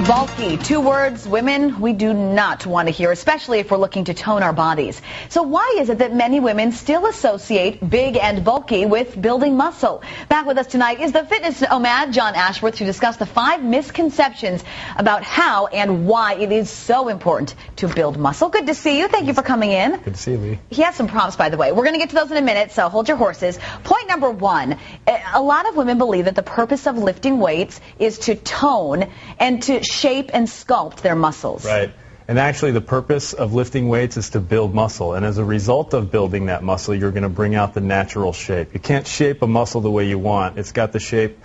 Bulky, two words women we do not want to hear, especially if we're looking to tone our bodies. So why is it that many women still associate big and bulky with building muscle? Back with us tonight is the fitness nomad, John Ashworth, to discuss the 5 misconceptions about how and why it is so important to build muscle. Good to see you. Thank you for coming in. Good to see you, Lee. He has some prompts, by the way. We're going to get to those in a minute, so hold your horses. Point number 1, a lot of women believe that the purpose of lifting weights is to tone and to shape and sculpt their muscles. Right. And actually the purpose of lifting weights is to build muscle. And as a result of building that muscle, you're going to bring out the natural shape. You can't shape a muscle the way you want. It's got the shape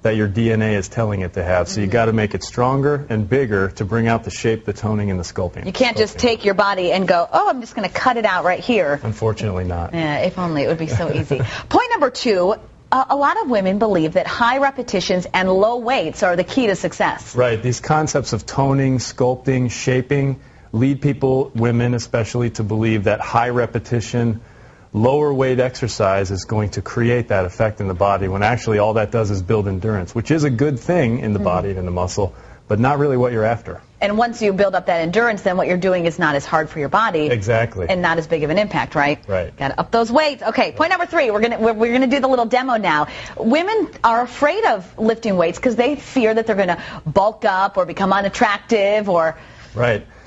that your DNA is telling it to have. So you got to make it stronger and bigger to bring out the shape, the toning, and the sculpting. You can't just take your body and go, oh, I'm just going to cut it out right here. Unfortunately not. Yeah, if only. It would be so easy. Point number 2. A lot of women believe that high repetitions and low weights are the key to success. Right. These concepts of toning, sculpting, shaping lead people, women especially, to believe that high repetition, lower weight exercise is going to create that effect in the body, when actually all that does is build endurance, which is a good thing in the body and in the muscle, but not really what you're after. And once you build up that endurance, then what you're doing is not as hard for your body. Exactly. And not as big of an impact, right? Right. Got to up those weights. Okay, point number 3. We're gonna do the little demo now. Women are afraid of lifting weights because they fear that they're going to bulk up or become unattractive or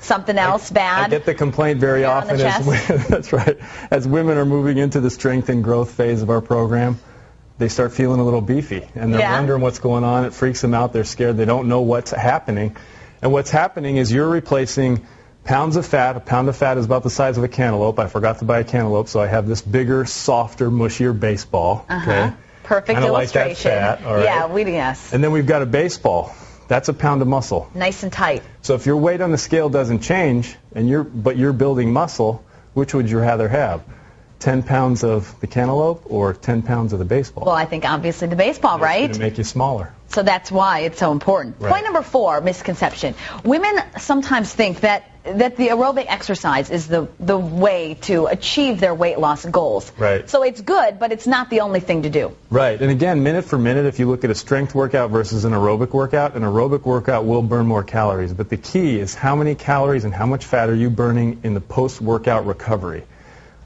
something else bad. I get the complaint very often that's right. As women are moving into the strength and growth phase of our program, they start feeling a little beefy, and they're wondering what's going on. It freaks them out. They're scared. They don't know what's happening. And what's happening is you're replacing pounds of fat. A pound of fat is about the size of a cantaloupe. I forgot to buy a cantaloupe, so I have this bigger, softer, mushier baseball. Okay? Perfect Kinda illustration. like that fat, all right? Yeah, yes. And then we've got a baseball. That's a pound of muscle. Nice and tight. So if your weight on the scale doesn't change, but you're building muscle, which would you rather have? 10 pounds of the cantaloupe or 10 pounds of the baseball? Well, I think obviously the baseball, right? It's going to make you smaller. So that's why it's so important. Right. Point number 4, misconception. Women sometimes think that the aerobic exercise is the way to achieve their weight loss goals. Right. So it's good, but it's not the only thing to do. Right. And again, minute for minute, if you look at a strength workout versus an aerobic workout will burn more calories. But the key is how many calories and how much fat are you burning in the post-workout recovery.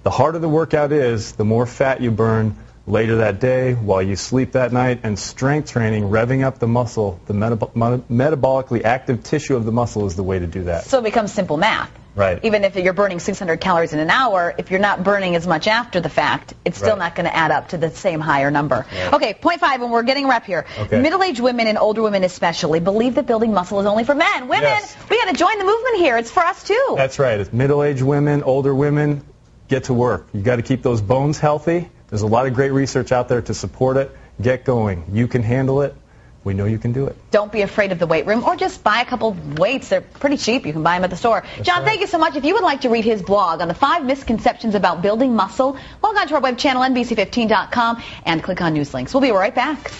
The harder the workout is, the more fat you burn later that day, while you sleep that night, and strength training, revving up the muscle, the metabolically active tissue of the muscle is the way to do that. So it becomes simple math. Right. Even if you're burning 600 calories in an hour, if you're not burning as much after the fact, it's still not going to add up to the same higher number. Right. Okay, point 5, and we're getting a wrap here. Okay. Middle-aged women and older women especially believe that building muscle is only for men. Women, we got to join the movement here. It's for us too. That's right. It's middle-aged women, older women, get to work. You got to keep those bones healthy. There's a lot of great research out there to support it. Get going. You can handle it. We know you can do it. Don't be afraid of the weight room, or just buy a couple weights. They're pretty cheap. You can buy them at the store. John, thank you so much. If you would like to read his blog on the 5 misconceptions about building muscle, log on to our web channel, NBC15.com, and click on news links. We'll be right back.